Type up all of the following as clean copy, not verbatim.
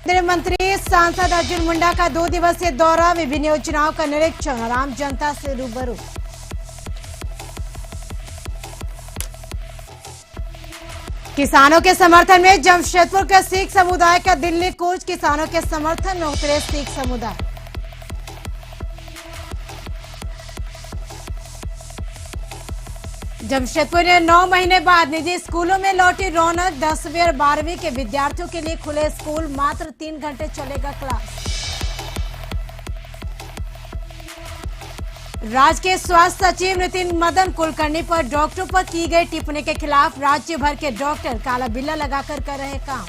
केंद्रीय मंत्री सांसद अर्जुन मुंडा का 2 दिवसीय दौरा, विभिन्न योजनाओं का निरीक्षण, आम जनता से रूबरू। किसानों के समर्थन में जमशेदपुर के सिख समुदाय का दिल्ली कूच, किसानों के समर्थन में उतरे सिख समुदाय। जमशेदपुर में 9 महीने बाद निजी स्कूलों में लौटी रौनक, 10वीं और 12वीं के विद्यार्थियों के लिए खुले स्कूल, मात्र 3 घंटे चलेगा क्लास। राज्य के स्वास्थ्य सचिव नितिन मदन कुलकर्णी पर डॉक्टरों पर की गई टिप्पणी के खिलाफ राज्य भर के डॉक्टर काला बिल्ला लगाकर कर रहे काम।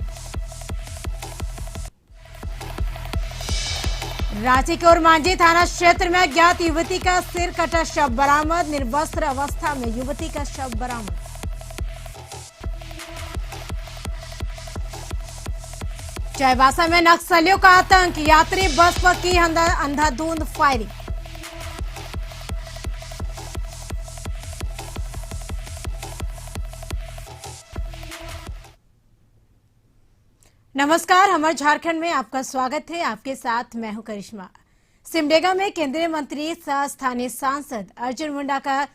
रांची के ओरमांझी थाना क्षेत्र में अज्ञात युवती का सिर कटा शव बरामद, निर्वस्त्र अवस्था में युवती का शव बरामद। चाईबासा में नक्सलियों का आतंक, यात्री बस पर की अंधाधुंध फायरिंग। नमस्कार, हमारे झारखंड में आपका स्वागत है। आपके साथ मैं हूं करिश्मा। सिमडेगा में केंद्रीय मंत्री सह स्थानीय सांसद अर्जुन मुंडा का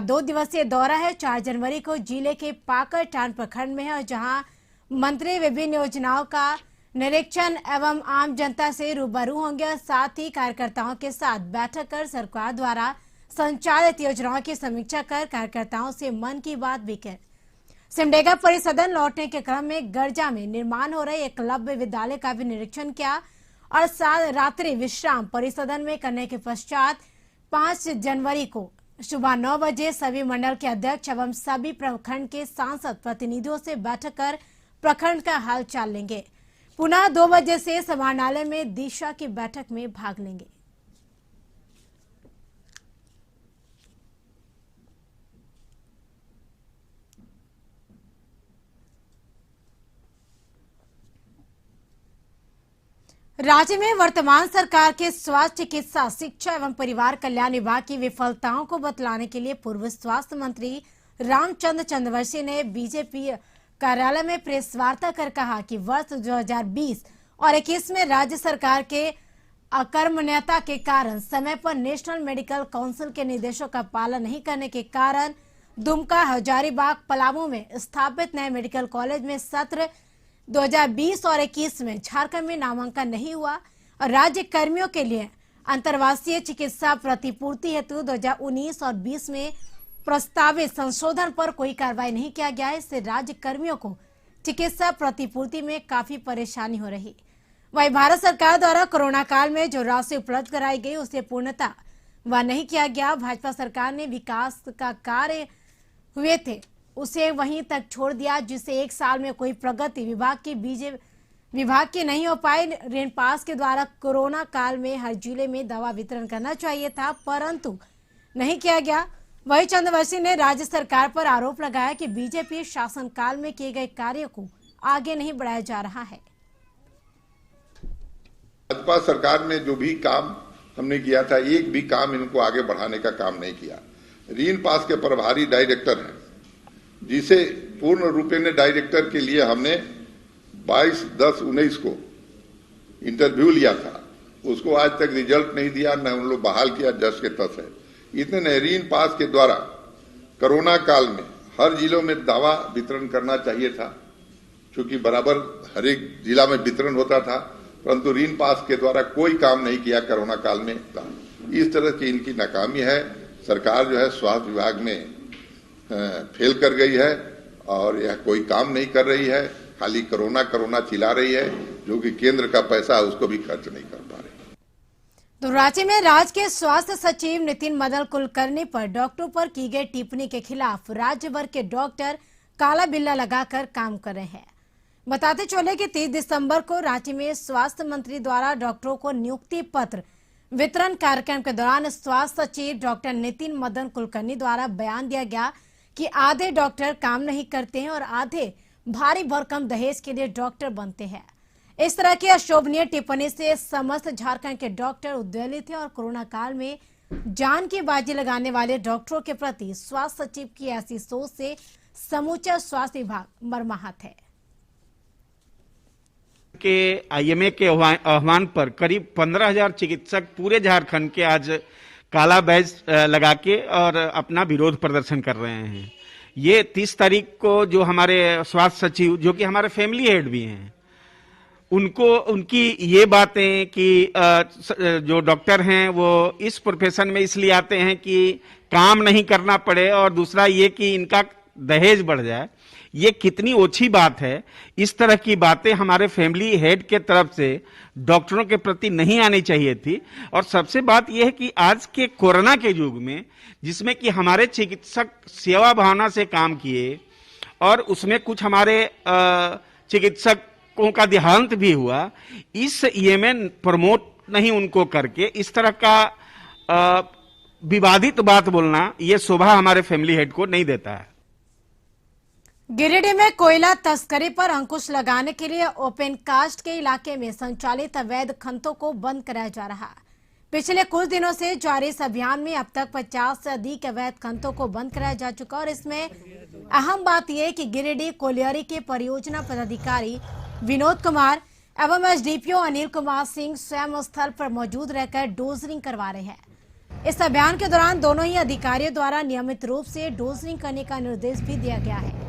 2 दिवसीय दौरा है। 4 जनवरी को जिले के पाकरटांड प्रखंड में है, जहां मंत्री विभिन्न योजनाओं का निरीक्षण एवं आम जनता से रूबरू होंगे। साथ ही कार्यकर्ताओं के साथ बैठक कर सरकार द्वारा संचालित योजनाओं की समीक्षा कर कार्यकर्ताओं से मन की बात भी करें। सिमडेगा परिसदन लौटने के क्रम में गर्जा में निर्माण हो रहे एकलव्य विद्यालय का भी निरीक्षण किया और रात्रि विश्राम परिसदन में करने के पश्चात 5 जनवरी को सुबह 9 बजे सभी मंडल के अध्यक्ष एवं सभी प्रखंड के सांसद प्रतिनिधियों से बैठक कर प्रखंड का हालचाल लेंगे। पुनः 2 बजे से समाहरणालय में दिशा की बैठक में भाग लेंगे। राज्य में वर्तमान सरकार के स्वास्थ्य, चिकित्सा, शिक्षा एवं परिवार कल्याण विभाग की विफलताओं को बतलाने के लिए पूर्व स्वास्थ्य मंत्री रामचंद्र चंद्रवंशी ने बीजेपी कार्यालय में प्रेस वार्ता कर कहा कि वर्ष 2020 और 21 में राज्य सरकार के अकर्मण्यता के कारण समय पर नेशनल मेडिकल काउंसिल के निर्देशों का पालन नहीं करने के कारण दुमका, हजारीबाग, पलामू में स्थापित नए मेडिकल कॉलेज में सत्र 2020 और 21 में झारखंड में नामांकन नहीं हुआ और राज्य कर्मियों के लिए अंतर्वासीय चिकित्सा प्रतिपूर्ति हेतु 2019 और 20 में प्रस्तावित संशोधन पर कोई कार्रवाई नहीं किया गया है। इससे राज्य कर्मियों को चिकित्सा प्रतिपूर्ति में काफी परेशानी हो रही। वहीं भारत सरकार द्वारा कोरोना काल में जो राशि उपलब्ध कराई गई उसे पूर्णतः वह नहीं किया गया। भाजपा सरकार ने विकास का कार्य हुए थे उसे वहीं तक छोड़ दिया, जिससे 1 साल में कोई प्रगति विभाग की नहीं हो पाई। ऋण पास के द्वारा कोरोना काल में हर जिले में दवा वितरण करना चाहिए था, परंतु नहीं किया गया। वहीं चंद्रवंशी ने राज्य सरकार पर आरोप लगाया कि बीजेपी शासन काल में किए गए कार्यों को आगे नहीं बढ़ाया जा रहा है। भाजपा सरकार ने जो भी काम हमने किया था, एक भी काम इनको आगे बढ़ाने का काम नहीं किया। ऋण पास के प्रभारी डायरेक्टर हैं, जिसे पूर्ण रूपेण डायरेक्टर के लिए हमने 22/10/19 को इंटरव्यू लिया था, उसको आज तक रिजल्ट नहीं दिया, न उन लोग बहाल किया, जस के तस है। इतने नहीं, ऋण पास के द्वारा कोरोना काल में हर जिलों में दवा वितरण करना चाहिए था, क्योंकि बराबर हर एक जिला में वितरण होता था, परंतु ऋण पास के द्वारा कोई काम नहीं किया कोरोना काल में। इस तरह की इनकी नाकामी है। सरकार जो है स्वास्थ्य विभाग में फेल कर गई है और यह कोई काम नहीं कर रही है, खाली कोरोना चिल्ला रही है, जो कि केंद्र का पैसा उसको भी खर्च नहीं कर पा रही। तो रांची में राज्य के स्वास्थ्य सचिव नितिन मदन कुलकर्णी पर डॉक्टरों पर की गई टिप्पणी के खिलाफ राज्य भर के डॉक्टर काला बिल्ला लगाकर काम कर रहे हैं। बताते चले कि 30 दिसंबर को रांची में स्वास्थ्य मंत्री द्वारा डॉक्टरों को नियुक्ति पत्र वितरण कार्यक्रम के दौरान स्वास्थ्य सचिव डॉक्टर नितिन मदन कुलकर्णी द्वारा बयान दिया गया कि आधे डॉक्टर काम नहीं करते हैं और आधे भारी भरकम दहेज के लिए डॉक्टर बनते हैं। इस तरह की अशोभनीय टिप्पणी से समस्त झारखंड के डॉक्टर उद्वेलित थे और कोरोना काल में जान की बाजी लगाने वाले डॉक्टरों के प्रति स्वास्थ्य सचिव की ऐसी सोच से समूचा स्वास्थ्य विभाग मर्माहत है। के आईएमए के आह्वान पर करीब 15,000 चिकित्सक पूरे झारखंड के आज काला बैज लगा के और अपना विरोध प्रदर्शन कर रहे हैं। ये 30 तारीख को जो हमारे स्वास्थ्य सचिव, जो कि हमारे फैमिली हेड भी हैं, उनको उनकी ये बातें कि जो डॉक्टर हैं वो इस प्रोफेशन में इसलिए आते हैं कि काम नहीं करना पड़े, और दूसरा ये कि इनका दहेज बढ़ जाए, ये कितनी ओछी बात है। इस तरह की बातें हमारे फैमिली हेड के तरफ से डॉक्टरों के प्रति नहीं आनी चाहिए थी। और सबसे बात यह है कि आज के कोरोना के युग में, जिसमें कि हमारे चिकित्सक सेवा भावना से काम किए और उसमें कुछ हमारे चिकित्सकों का देहांत भी हुआ, इस ये में प्रमोट नहीं उनको करके इस तरह का विवादित बात बोलना, ये शोभा हमारे फैमिली हेड को नहीं देता है। गिरिडीह में कोयला तस्करी पर अंकुश लगाने के लिए ओपन कास्ट के इलाके में संचालित अवैध खननों को बंद कराया जा रहा है। पिछले कुछ दिनों से जारी इस अभियान में अब तक 50 से अधिक अवैध खननों को बंद कराया जा चुका, और इसमें अहम बात यह है कि गिरिडीह कोलियरी के परियोजना पदाधिकारी विनोद कुमार एवं एसडीपीओ अनिल कुमार सिंह स्वयं स्थल पर मौजूद रहकर डोजरिंग करवा रहे हैं। इस अभियान के दौरान दोनों ही अधिकारियों द्वारा नियमित रूप से डोजरिंग करने का निर्देश भी दिया गया है।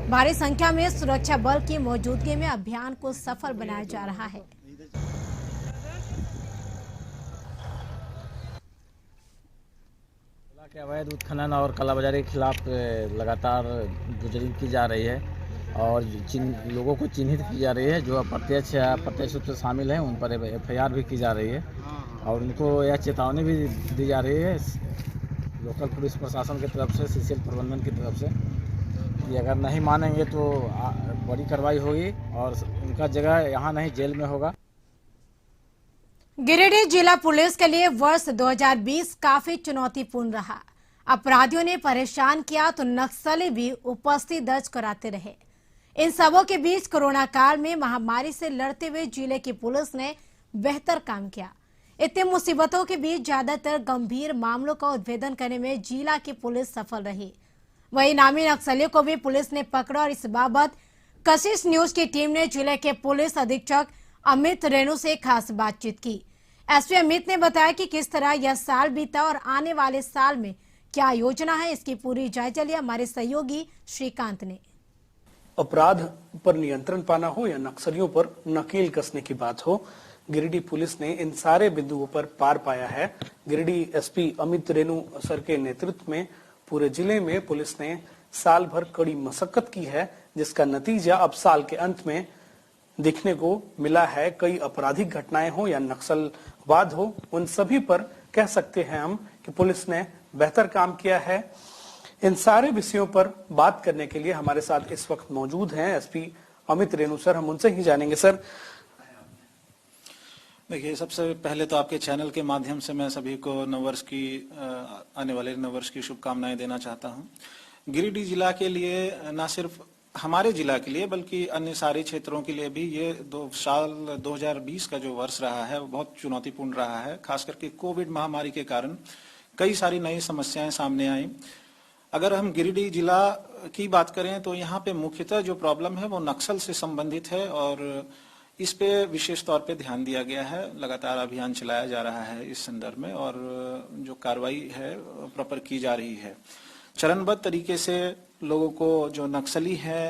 भारी संख्या में सुरक्षा बल की मौजूदगी में अभियान को सफल बनाया जा रहा है। के अवैध उत्खनन और कालाबाजारी के खिलाफ लगातार डोजरिंग की जा रही है और जिन लोगों को चिन्हित की जा रही है जो अप्रत्यक्ष या प्रत्यक्ष रूप से शामिल हैं, उन पर एफआईआर भी की जा रही है और उनको यह चेतावनी भी दी जा रही है लोकल पुलिस प्रशासन की तरफ से, सीसीएल प्रबंधन की तरफ से, कि अगर नहीं मानेंगे तो बड़ी कार्रवाई होगी और उनका जगह यहाँ नहीं जेल में होगा। गिरिडीह जिला पुलिस के लिए वर्ष 2020 काफी चुनौतीपूर्ण रहा। अपराधियों ने परेशान किया तो नक्सली भी उपस्थिति दर्ज कराते रहे। इन सबों के बीच कोरोना काल में महामारी से लड़ते हुए जिले की पुलिस ने बेहतर काम किया। इतनी मुसीबतों के बीच ज्यादातर गंभीर मामलों का उद्भेदन करने में जिला की पुलिस सफल रही। वहीं नामी नक्सलियों को भी पुलिस ने पकड़ा और इस बाबत कशिश न्यूज की टीम ने जिले के पुलिस अधीक्षक अमित रेणु से खास बातचीत की। एसपी अमित ने बताया कि किस तरह यह साल बीता और आने वाले साल में क्या योजना है, इसकी पूरी जायजा लिया हमारे सहयोगी श्रीकांत ने। अपराध पर नियंत्रण पाना हो या नक्सलियों पर नकेल कसने की बात हो, गिरिडीह पुलिस ने इन सारे बिंदुओं पर पार पाया है। गिरिडीह एसपी अमित रेणु सर के नेतृत्व में पूरे जिले में पुलिस ने साल भर कड़ी मशक्कत की है, जिसका नतीजा अब साल के अंत में दिखने को मिला है। कई आपराधिक घटनाएं हो या नक्सलवाद हो, उन सभी पर कह सकते हैं हम कि पुलिस ने बेहतर काम किया है। इन सारे विषयों पर बात करने के लिए हमारे साथ इस वक्त मौजूद हैं एसपी अमित रेणु सर। हम उनसे ही जानेंगे। सर, देखिए, सबसे पहले तो आपके चैनल के माध्यम से मैं सभी को नववर्ष की आने वाले नववर्ष की शुभकामनाएं देना चाहता हूं। गिरिडीह जिला के लिए, न सिर्फ हमारे जिला के लिए बल्कि अन्य सारे क्षेत्रों के लिए भी ये साल 2020 का जो वर्ष रहा है वो बहुत चुनौतीपूर्ण रहा है। खास करके कोविड महामारी के कारण कई सारी नई समस्याएं सामने आई। अगर हम गिरिडीह जिला की बात करें तो यहाँ पे मुख्यतः जो प्रॉब्लम है वो नक्सल से संबंधित है और इस पे विशेष तौर पे ध्यान दिया गया है। लगातार अभियान चलाया जा रहा है इस संदर्भ में और जो कार्रवाई है प्रॉपर की जा रही है। चरणबद्ध तरीके से लोगों को जो नक्सली है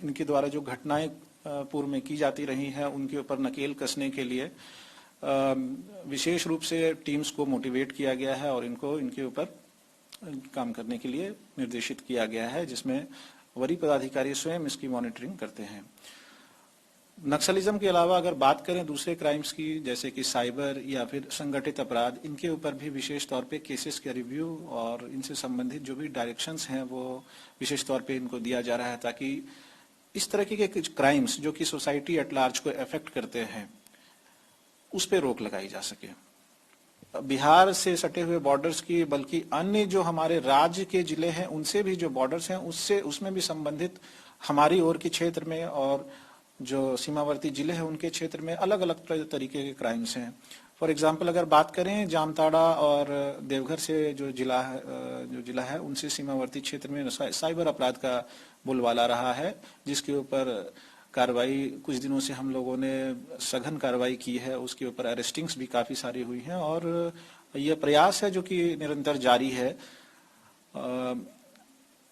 इनके द्वारा जो घटनाएं पूर्व में की जाती रही हैं उनके ऊपर नकेल कसने के लिए विशेष रूप से टीम्स को मोटिवेट किया गया है और इनको इनके ऊपर काम करने के लिए निर्देशित किया गया है, जिसमें वरीय पदाधिकारी स्वयं इसकी मॉनिटरिंग करते हैं। नक्सलिज्म के अलावा अगर बात करें दूसरे क्राइम्स की, जैसे कि साइबर या फिर संगठित अपराध, इनके ऊपर भी विशेष तौर पे केसेस के रिव्यू और इनसे संबंधित जो भी डायरेक्शंस हैं वो विशेष तौर पे इनको दिया जा रहा है, ताकि इस तरह के कुछ क्राइम्स जो कि सोसाइटी एट लार्ज को अफेक्ट करते हैं उस पर रोक लगाई जा सके। बिहार से सटे हुए बॉर्डर्स की, बल्कि अन्य जो हमारे राज्य के जिले हैं उनसे भी जो बॉर्डर्स हैं उसमें भी संबंधित हमारी ओर के क्षेत्र में और जो सीमावर्ती जिले हैं उनके क्षेत्र में अलग अलग तरीके के क्राइम्स हैं। फॉर एग्जांपल अगर बात करें जामताड़ा और देवघर से जो जिला है उनसे सीमावर्ती क्षेत्र में साइबर अपराध का बोलबाला रहा है, जिसके ऊपर कार्रवाई कुछ दिनों से हम लोगों ने सघन कार्रवाई की है, उसके ऊपर अरेस्टिंग्स भी काफी सारी हुई हैं और यह प्रयास है जो कि निरंतर जारी है।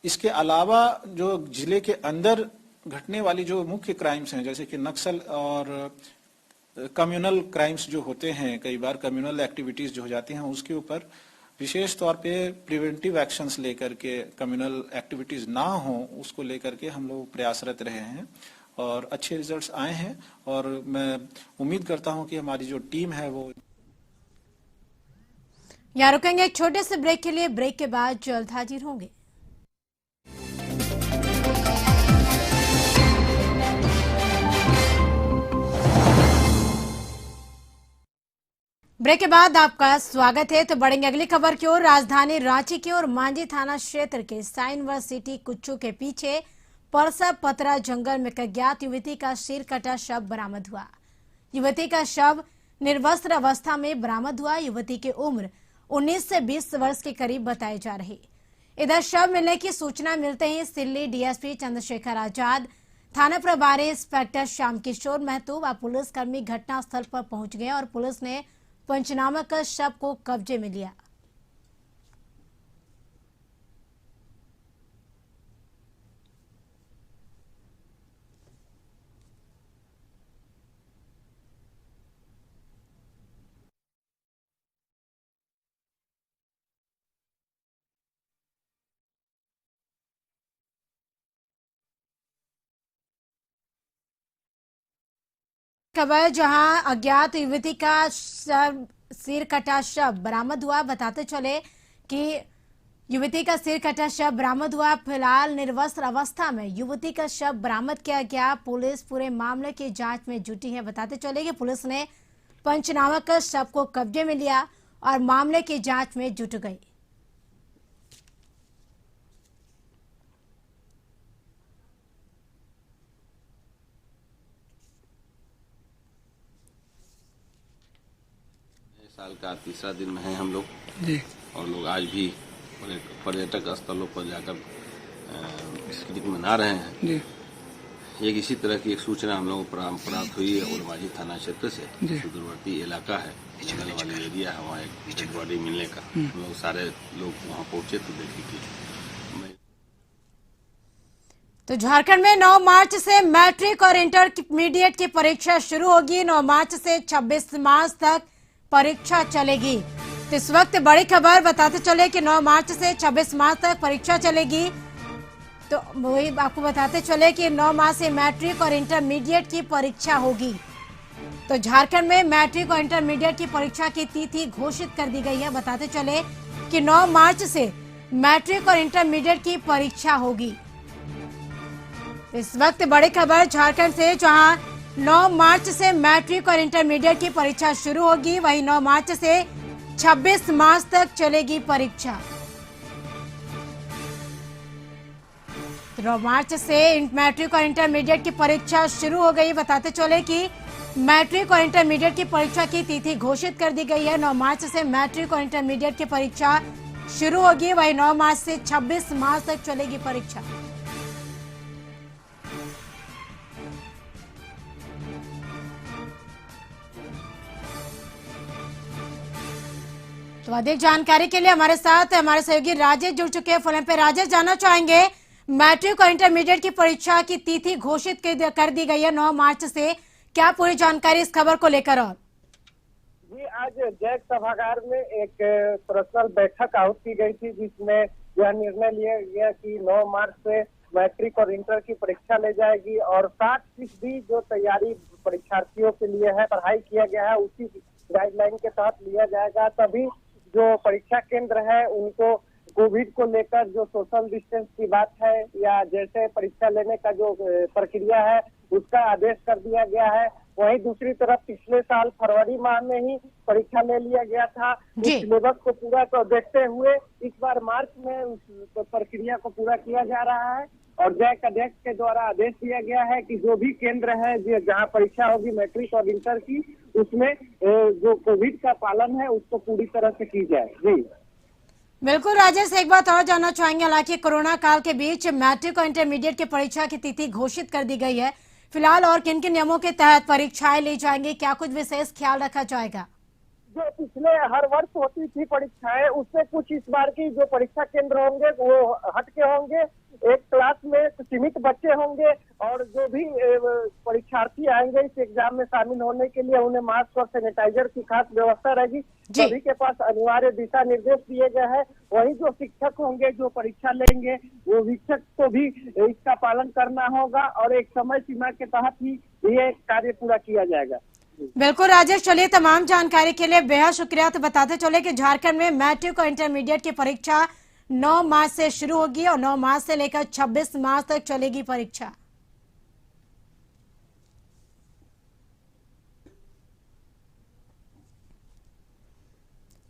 इसके अलावा जो जिले के अंदर घटने वाली जो मुख्य क्राइम्स हैं, जैसे कि नक्सल और कम्युनल क्राइम्स जो होते हैं, कई बार कम्युनल एक्टिविटीज जो हो जाती हैं, उसके ऊपर विशेष तौर पे प्रिवेंटिव एक्शंस लेकर के कम्युनल एक्टिविटीज ना हो उसको लेकर के हम लोग प्रयासरत रहे हैं और अच्छे रिजल्ट्स आए हैं और मैं उम्मीद करता हूं कि हमारी जो टीम है वो। यहाँ रुकेंगे एक छोटे से ब्रेक के लिए। ब्रेक के बाद जल्द हाजिर होंगे। ब्रेक के बाद आपका स्वागत है। तो बढ़ेंगे अगली खबर की ओर। राजधानी रांची की ओर मांझी थाना क्षेत्र के साई यूनिवर्सिटी कुच्चू के पीछे परसा पतरा जंगल में एक अज्ञात युवती का सिर कटा शव बरामद हुआ। युवती का शव निर्वस्त्र अवस्था में बरामद हुआ। युवती की उम्र 19 से 20 वर्ष के करीब बताई जा रही। इधर शव मिलने की सूचना मिलते ही सिल्ली डीएसपी चंद्रशेखर आजाद, थाना प्रभारी इंस्पेक्टर श्याम किशोर महतो व पुलिसकर्मी घटनास्थल पर पहुंच गए और पुलिस ने पंचनामा कर शव को कब्जे में लिया। खबर जहां अज्ञात युवती का सिर कटा शव बरामद हुआ। बताते चले कि युवती का सिर कटा शव बरामद हुआ। फिलहाल निर्वस्त्र अवस्था में युवती का शव बरामद किया गया। पुलिस पूरे मामले की जांच में जुटी है। बताते चले कि पुलिस ने पंचनामा कर शव को कब्जे में लिया और मामले की जांच में जुट गई। साल का तीसरा दिन में है हम लोग जी, और लोग आज भी पर्यटक स्थलों पर जाकर पिकनिक मना रहे हैं जी। एक इसी तरह की एक सूचना हम लोगों को प्राप्त हुई है और मांझी थाना क्षेत्र से सुदूरवर्ती इलाका है, जंगल वाली एरिया है, वहाँ एक डेड बॉडी मिलने का हम लोग सारे लोग वहाँ पहुंचे तो देखी थी। तो झारखंड में 9 मार्च से मैट्रिक और इंटरमीडिएट की परीक्षा शुरू होगी। 9 मार्च से 26 मार्च तक परीक्षा चलेगी। तो इस वक्त बड़ी खबर बताते चले कि 9 मार्च से 26 मार्च तक परीक्षा चलेगी। तो वही आपको बताते चले कि 9 मार्च से मैट्रिक और इंटरमीडिएट की परीक्षा होगी। तो झारखंड में मैट्रिक और इंटरमीडिएट की परीक्षा की तिथि घोषित कर दी गई है। बताते चले कि 9 मार्च से मैट्रिक और इंटरमीडिएट की परीक्षा होगी। इस वक्त बड़ी खबर झारखंड से, जहां 9 मार्च से मैट्रिक और इंटरमीडिएट की परीक्षा शुरू होगी, वहीं 9 मार्च से 26 मार्च तक चलेगी परीक्षा। 9 मार्च से मैट्रिक और इंटरमीडिएट की परीक्षा शुरू हो गई। बताते चले कि मैट्रिक और इंटरमीडिएट की परीक्षा की तिथि घोषित कर दी गई है। 9 मार्च से मैट्रिक और इंटरमीडिएट की परीक्षा शुरू होगी, वहीं 9 मार्च से 26 मार्च तक चलेगी परीक्षा। तो अधिक जानकारी के लिए हमारे साथ हमारे सहयोगी राजेश जुड़ चुके हैं फोन पे। राजेश, जानना चाहेंगे मैट्रिक और इंटरमीडिएट की परीक्षा की तिथि घोषित कर दी गई है 9 मार्च से, क्या पूरी जानकारी इस खबर को लेकर? और जी, आज जैक सभागार में एक पर्सनल बैठक आहूत की गई थी, जिसमें यह निर्णय लिया गया कि 9 मार्च से मैट्रिक और इंटर की परीक्षा ले जाएगी और 60% जो तैयारी परीक्षार्थियों के लिए है, पढ़ाई किया गया है, उसी गाइडलाइन के तहत लिया जाएगा। तभी जो परीक्षा केंद्र है उनको कोविड को लेकर जो सोशल डिस्टेंस की बात है या जैसे परीक्षा लेने का जो प्रक्रिया है उसका आदेश कर दिया गया है। वहीं दूसरी तरफ पिछले साल फरवरी माह में ही परीक्षा ले लिया गया था। उस सिलेबस को पूरा तो देखते हुए इस बार मार्च में उस प्रक्रिया को पूरा किया जा रहा है और जैक अध्यक्ष के द्वारा आदेश दिया गया है कि जो भी केंद्र है जहाँ परीक्षा होगी मैट्रिक और इंटर की, उसमें जो कोविड का पालन है उसको पूरी तरह से की जाए। जी बिल्कुल राजेश, एक बात और जानना चाहेंगे। हालांकि कोरोना काल के बीच मैट्रिक और इंटरमीडिएट की परीक्षा की तिथि घोषित कर दी गई है, फिलहाल और किन किन नियमों के तहत परीक्षाएं ली जाएंगी, क्या कुछ विशेष ख्याल रखा जाएगा? जो पिछले हर वर्ष होती थी परीक्षाएं, उससे कुछ इस बार की जो परीक्षा केंद्र होंगे वो हटके होंगे। एक क्लास में सीमित बच्चे होंगे और जो भी परीक्षार्थी आएंगे इस एग्जाम में शामिल होने के लिए उन्हें मास्क और सैनिटाइजर की खास व्यवस्था रहेगी। सभी के पास अनिवार्य दिशा निर्देश दिए गए हैं। वहीं जो शिक्षक होंगे जो परीक्षा लेंगे वो शिक्षक को भी इसका पालन करना होगा और एक समय सीमा के तहत ही ये कार्य पूरा किया जाएगा। बिल्कुल राजेश, चलिए तमाम जानकारी के लिए बेहद शुक्रिया। तो बताते चले कि झारखंड में मैट्रिक और इंटरमीडिएट की परीक्षा 9 मार्च से शुरू होगी और 9 मार्च से लेकर 26 मार्च तक चलेगी परीक्षा।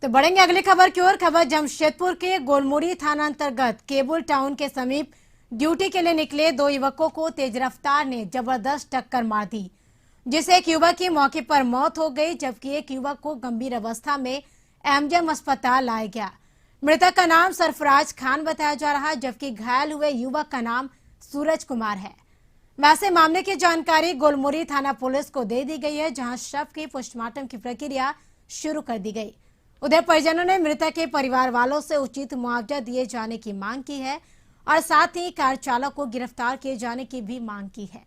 तो बढ़ेंगे अगली खबर की ओर। खबर जमशेदपुर के गोलमुड़ी थाना अंतर्गत केबुल टाउन के समीप ड्यूटी के लिए निकले 2 युवकों को तेज रफ्तार ने जबरदस्त टक्कर मार दी, जिससे एक युवक की मौके पर मौत हो गई, जबकि एक युवक को गंभीर अवस्था में एमजेएम अस्पताल लाया गया। मृतक का नाम सरफराज खान बताया जा रहा है, जबकि घायल हुए युवक का नाम सूरज कुमार है। वैसे मामले की जानकारी गोलमुड़ी थाना पुलिस को दे दी गई है, जहां शव की पोस्टमार्टम की प्रक्रिया शुरू कर दी गई। उधर परिजनों ने मृतक के परिवार वालों से उचित मुआवजा दिए जाने की मांग की है और साथ ही कार चालक को गिरफ्तार किए जाने की भी मांग की है।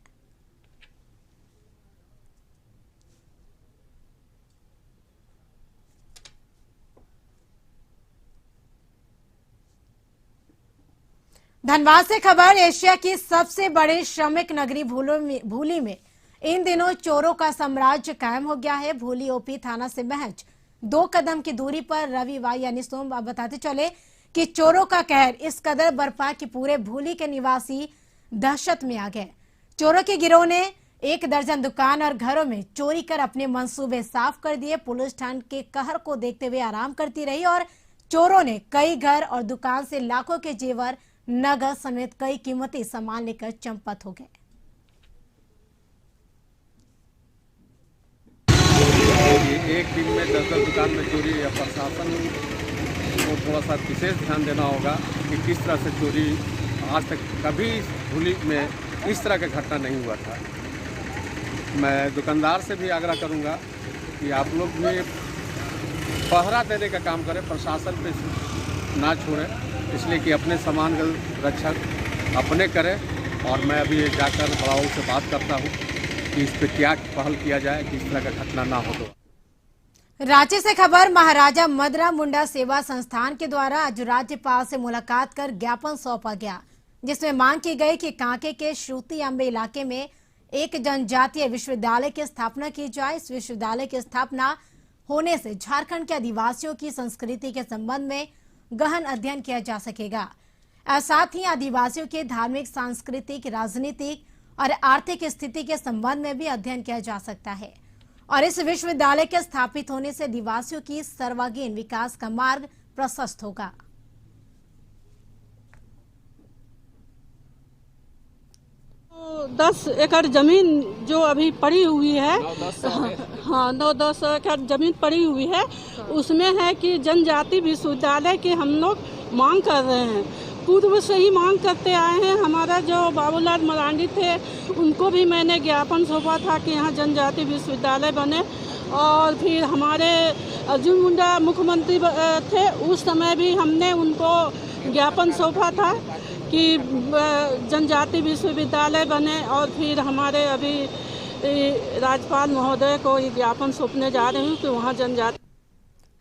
धनबाद से खबर, एशिया की सबसे बड़ी श्रमिक नगरी भूली में इन दिनों चोरों का साम्राज्य कायम हो गया है। भूली ओपी थाना से महज 2 कदम की दूरी पर रविवार यानी सोमवार बताते चले कि चोरों का कहर इस कदर बरपा कि पूरे भूली के निवासी दहशत में आ गए। चोरों के गिरोह ने 1 दर्जन दुकान और घरों में चोरी कर अपने मंसूबे साफ कर दिए। पुलिस ठंड के कहर को देखते हुए आराम करती रही और चोरों ने कई घर और दुकान से लाखों के जेवर, नगद समेत कई कीमती सामान लेकर चंपत हो गए। एक दिन में 10-10 दुकान में चोरी, या प्रशासन को थोड़ा सा विशेष ध्यान देना होगा कि किस तरह से चोरी आज तक कभी भूली में इस तरह का घटना नहीं हुआ था। मैं दुकानदार से भी आग्रह करूंगा कि आप लोग भी पहरा देने का काम करें, प्रशासन पे ना छोड़ें, इसलिए कि अपने सामान का रक्षा अपने करें। और मैं अभी जाकर बड़ाओं से बात करता हूँ कि इस पर क्या पहल किया जाए कि इस तरह का घटना ना हो। रांची से खबर, महाराजा मदरा मुंडा सेवा संस्थान के द्वारा आज राज्यपाल से मुलाकात कर ज्ञापन सौंपा गया, जिसमें मांग की गई कि कांके के श्रुति अम्बे इलाके में एक जनजातीय विश्वविद्यालय की स्थापना की जाए। इस विश्वविद्यालय की स्थापना होने से झारखंड के आदिवासियों की संस्कृति के संबंध में गहन अध्ययन किया जा सकेगा और साथ ही आदिवासियों के धार्मिक, सांस्कृतिक, राजनीतिक और आर्थिक स्थिति के संबंध में भी अध्ययन किया जा सकता है। और इस विश्वविद्यालय के स्थापित होने से आदिवासियों की सर्वांगीण विकास का मार्ग प्रशस्त होगा। तो 10 एकड़ जमीन जो अभी पड़ी हुई है, हाँ 9-10 एकड़ जमीन पड़ी हुई है, उसमें है कि जनजाति विश्वविद्यालय की हम लोग मांग कर रहे हैं। पूर्व से ही मांग करते आए हैं। हमारा जो बाबूलाल मरांडी थे उनको भी मैंने ज्ञापन सौंपा था कि यहाँ जनजाति विश्वविद्यालय बने। और फिर हमारे अर्जुन मुंडा मुख्यमंत्री थे, उस समय भी हमने उनको ज्ञापन सौंपा था कि जनजाति विश्वविद्यालय बने। और फिर हमारे अभी राज्यपाल महोदय को ये ज्ञापन सौंपने जा रही हूँ कि वहाँ जनजाति।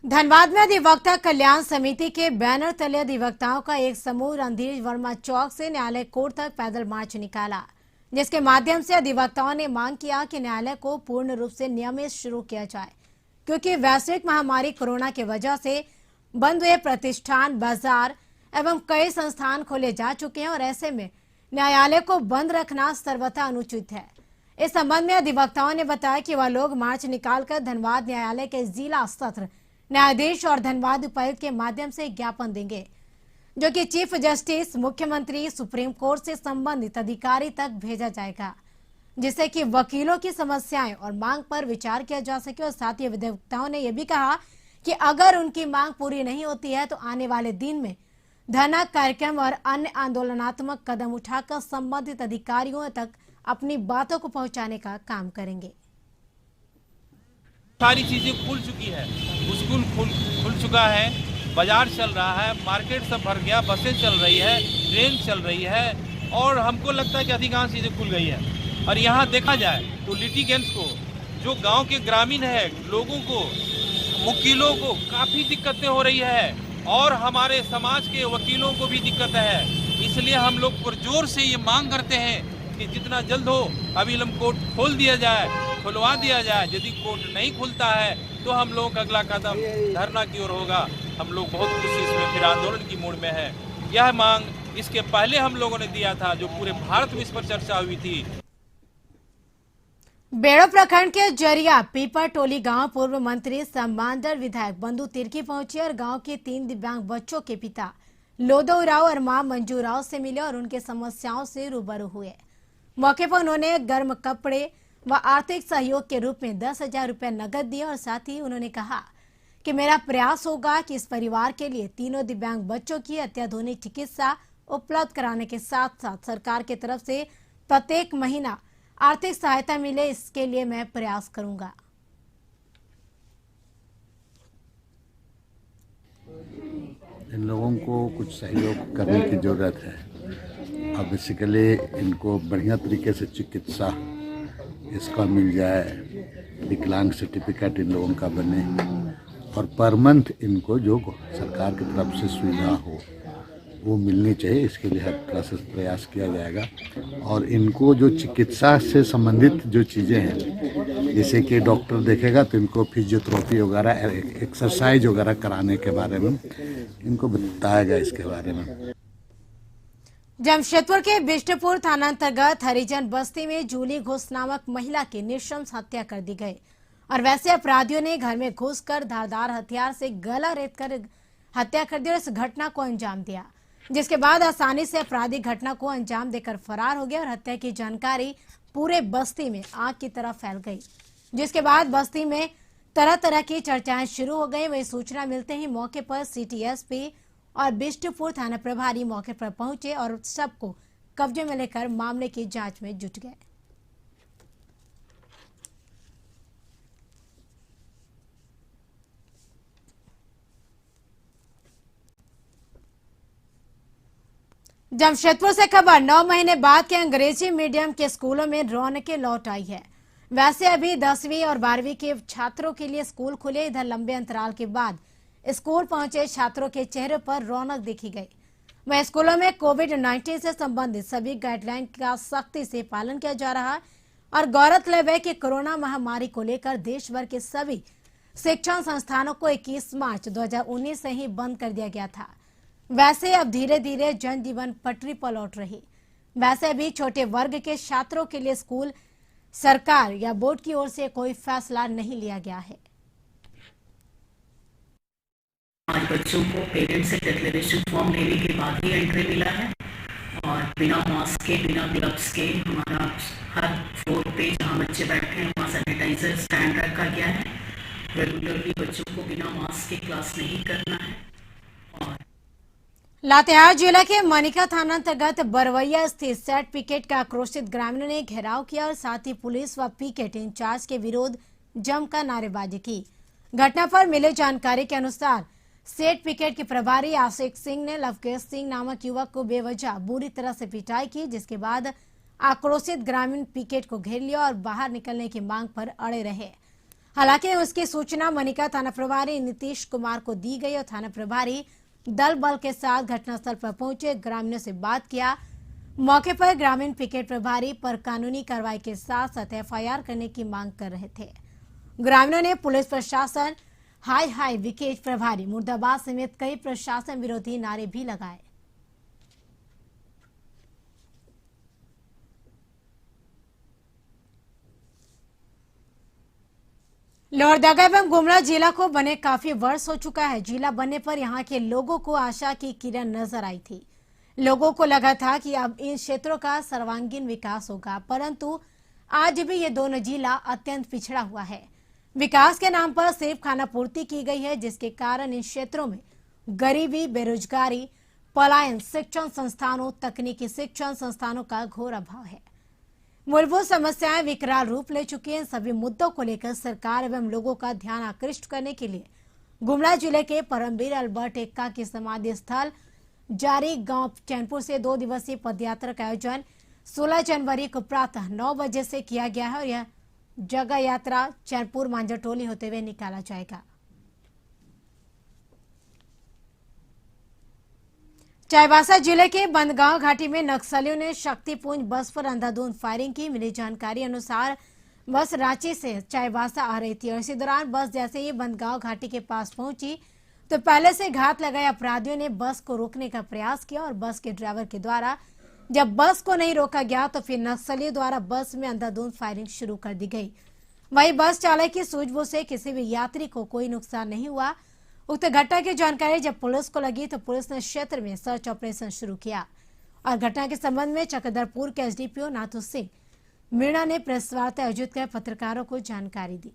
धनबाद में अधिवक्ता कल्याण समिति के बैनर तले अधिवक्ताओं का एक समूह रणधीर वर्मा चौक से न्यायालय कोर्ट तक पैदल मार्च निकाला, जिसके माध्यम से अधिवक्ताओं ने मांग किया कि न्यायालय को पूर्ण रूप से नियमित शुरू किया जाए, क्योंकि वैश्विक महामारी कोरोना की वजह से बंद हुए प्रतिष्ठान, बाजार एवं कई संस्थान खोले जा चुके हैं और ऐसे में न्यायालय को बंद रखना सर्वथा अनुचित है। इस संबंध में अधिवक्ताओं ने बताया कि वह लोग मार्च निकालकर धनबाद न्यायालय के जिला सत्र न्यायाधीश और धनबाद उपायुक्त के माध्यम से ज्ञापन देंगे, जो कि चीफ जस्टिस, मुख्यमंत्री, सुप्रीम कोर्ट से संबंधित अधिकारी तक भेजा जाएगा, जिससे कि वकीलों की समस्याएं और मांग पर विचार किया जा सके। और साथ ही अधिवक्ताओं ने यह भी कहा कि अगर उनकी मांग पूरी नहीं होती है तो आने वाले दिन में धरना कार्यक्रम और अन्य आंदोलनात्मक कदम उठाकर संबंधित अधिकारियों तक अपनी बातों को पहुंचाने का काम करेंगे। सारी चीजें खुल चुकी है, स्कूल खुल चुका है, बाजार चल रहा है, मार्केट सब भर गया, बसें चल रही है, ट्रेन चल रही है और हमको लगता है कि अधिकांश चीजें खुल गई है। और यहाँ देखा जाए तो लिटिगेंट्स को, जो गांव के ग्रामीण है, लोगों को, वकीलों को काफी दिक्कतें हो रही है और हमारे समाज के वकीलों को भी दिक्कत है। इसलिए हम लोग पुरजोर से ये मांग करते हैं कि जितना जल्द हो अविलंब कोर्ट खोल दिया जाए, खुलवा दिया जाए। यदि कोर्ट नहीं खुलता है तो हम लोगों का अगला कदम धरना की ओर होगा। हम लोग बहुत खुशी इसमें फिर आंदोलन की मोड़ में है। यह मांग इसके पहले हम लोगों ने दिया था, जो पूरे भारत में इस पर चर्चा हुई थी। बेड़ो प्रखंड के जरिया पीपर टोली गांव पूर्व मंत्री सम्मानदर विधायक बंधु तिर्की पहुंचे और गांव के 3 दिव्यांग बच्चों के पिता लोदो उराव और मां मंजू राव से मिले और उनके समस्याओं से रूबरू हुए। मौके पर उन्होंने गर्म कपड़े व आर्थिक सहयोग के रूप में 10,000 रुपए नकद दिए और साथ ही उन्होंने कहा कि मेरा प्रयास होगा कि इस परिवार के लिए तीनों दिव्यांग बच्चों की अत्याधुनिक चिकित्सा उपलब्ध कराने के साथ साथ सरकार की तरफ से प्रत्येक महीना आर्थिक सहायता मिले, इसके लिए मैं प्रयास करूंगा। इन लोगों को कुछ सहयोग करने की जरूरत है। अब बेसिकली इनको बढ़िया तरीके से चिकित्सा इसका मिल जाए, विकलांग सर्टिफिकेट इन लोगों का बने और पर मंथ इनको जो सरकार की तरफ से सुविधा हो वो मिलनी चाहिए। इसके लिए हर तरह से प्रयास किया जाएगा और इनको जो चिकित्सा से संबंधित जो चीज़ें हैं, जैसे कि डॉक्टर देखेगा तो इनको फिजियोथेरेपी वगैरह, एक्सरसाइज वगैरह कराने के बारे में इनको बताएगा। इसके बारे में जमशेदपुर के बिष्टपुर थाना अंतर्गत हरिजन बस्ती में जूली घोष नामक महिला की नृशंस हत्या कर दी गई और वैसे अपराधियों ने घर में घुसकर धारदार हथियार से गला रेत कर हत्या कर दी और इस घटना को अंजाम दिया, जिसके बाद आसानी से अपराधी घटना को अंजाम देकर फरार हो गया और हत्या की जानकारी पूरे बस्ती में आग की तरह फैल गई, जिसके बाद बस्ती में तरह तरह की चर्चाएं शुरू हो गई। वही सूचना मिलते ही मौके पर सिटी एसपी और बिष्टपुर थाना प्रभारी मौके पर पहुंचे और सबको कब्जे में लेकर मामले की जांच में जुट गए। जमशेदपुर से खबर 9 महीने बाद के अंग्रेजी मीडियम के स्कूलों में रौनकें लौट आई है। वैसे अभी 10वीं और 12वीं के छात्रों के लिए स्कूल खुले। इधर लंबे अंतराल के बाद स्कूल पहुंचे छात्रों के चेहरे पर रौनक देखी गई। वहीं स्कूलों में कोविड-19 से संबंधित सभी गाइडलाइन का सख्ती से पालन किया जा रहा है और गौरतलब है कि कोरोना महामारी को लेकर देश भर के सभी शिक्षण संस्थानों को 21 मार्च 2019 से ही बंद कर दिया गया था। वैसे अब धीरे धीरे जनजीवन पटरी पर लौट रही। वैसे अभी छोटे वर्ग के छात्रों के लिए स्कूल सरकार या बोर्ड की ओर से कोई फैसला नहीं लिया गया है। आज बच्चों को पेरेंट्स से डिक्लेरेशन फॉर्म लेने के बाद ही एंट्री मिला है और बिना मास्क के, बिना ग्लव्स के हमारा हर फ्लोर पे जहाँ बच्चे बैठे हैं वहाँ सैनिटाइजर स्टैंड रखा गया है। रेगुलरली बच्चों को बिना मास्क के क्लास नहीं करना है। और लातेहार जिला के मनिका थाना अंतर्गत बरवैया स्थित सेट पिकेट का आक्रोशित ग्रामीणों ने घेराव किया और साथ ही पुलिस व पिकेट इंचार्ज के विरोध जमकर नारेबाजी की। घटना पर मिली जानकारी के अनुसार सेट पिकेट के प्रभारी आशिक सिंह ने लवकेश सिंह नामक युवक को बेवजह बुरी तरह से पिटाई की, जिसके बाद आक्रोशित ग्रामीण पिकेट को घेर लिया और बाहर निकलने की मांग पर अड़े रहे। हालांकि उसकी सूचना मनिका थाना प्रभारी नीतीश कुमार को दी गई और थाना प्रभारी दल बल के साथ घटनास्थल पर पहुंचे, ग्रामीणों से बात किया। मौके पर ग्रामीण पिकेट प्रभारी पर कानूनी कार्रवाई के साथ साथ एफआईआर करने की मांग कर रहे थे। ग्रामीणों ने पुलिस प्रशासन, हाय हाय विकेट प्रभारी, मुर्दाबाद समेत कई प्रशासन विरोधी नारे भी लगाए। लोहरदगा एवं गुमला जिला को बने काफी वर्ष हो चुका है। जिला बनने पर यहां के लोगों को आशा की किरण नजर आई थी। लोगों को लगा था कि अब इन क्षेत्रों का सर्वांगीण विकास होगा, परंतु आज भी ये दोनों जिला अत्यंत पिछड़ा हुआ है। विकास के नाम पर सिर्फ खानापूर्ति की गई है, जिसके कारण इन क्षेत्रों में गरीबी, बेरोजगारी, पलायन, शिक्षण संस्थानों, तकनीकी शिक्षण संस्थानों का घोर अभाव है। मूलभूत समस्याएं विकराल रूप ले चुकी हैं। सभी मुद्दों को लेकर सरकार एवं लोगों का ध्यान आकृष्ट करने के लिए गुमला जिले के परमवीर अल्बर्ट एक्का के समाधि स्थल जारी गांव चैनपुर से 2 दिवसीय पदयात्रा का आयोजन 16 जनवरी को प्रातः 9 बजे से किया गया है और यह जगह यात्रा चैनपुर मांझरटोली होते हुए निकाला जाएगा। चाईबासा जिले के बंदगांव घाटी में नक्सलियों ने शक्तिपुंज बस पर अंधाधुंध फायरिंग की। मिली जानकारी अनुसार बस रांची से चाईबासा आ रही थी और इसी दौरान बस जैसे ही बंदगांव घाटी के पास पहुंची तो पहले से घात लगाए अपराधियों ने बस को रोकने का प्रयास किया और बस के ड्राइवर के द्वारा जब बस को नहीं रोका गया तो फिर नक्सलियों द्वारा बस में अंधाधुंध फायरिंग शुरू कर दी गई। वहीं बस चालक की सूझबूझ से किसी भी यात्री को कोई नुकसान नहीं हुआ। उक्त घटना की जानकारी जब पुलिस को लगी तो पुलिस ने क्षेत्र में सर्च ऑपरेशन शुरू किया और घटना के संबंध में चक्रधरपुर के एसडीपीओ नाथू सिंह मीणा ने प्रेस वार्ता आयोजित कर पत्रकारों को जानकारी दी।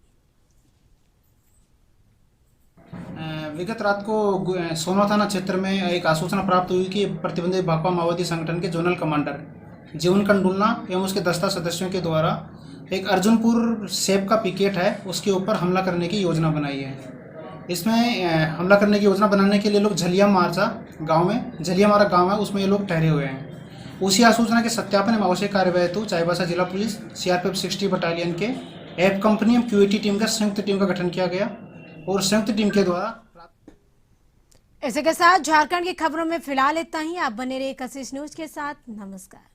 विगत रात को सोनवा थाना क्षेत्र में एक आसूचना प्राप्त हुई कि प्रतिबंधित भाकपा माओवादी संगठन के जोनल कमांडर जीवन कंडुलना एवं उसके दस्ता सदस्यों के द्वारा एक अर्जुनपुर सेब का पिकेट है उसके ऊपर हमला करने की योजना बनाई है। इसमें हमला करने की योजना बनाने के लिए लोग झलियामारा गांव है उसमें ये लोग ठहरे हुए हैं। उसी आसूचना के सत्यापन एवं आवश्यक कार्यवाही हेतु चाईबासा जिला पुलिस सीआरपीएफ 60 बटालियन के एप कंपनी एवं क्यूएटी टीम का संयुक्त टीम का गठन किया गया और संयुक्त टीम के द्वारा। इसी के साथ झारखंड की खबरों में फिलहाल इतना ही। आप बने रहिए कशिश न्यूज के साथ। नमस्कार।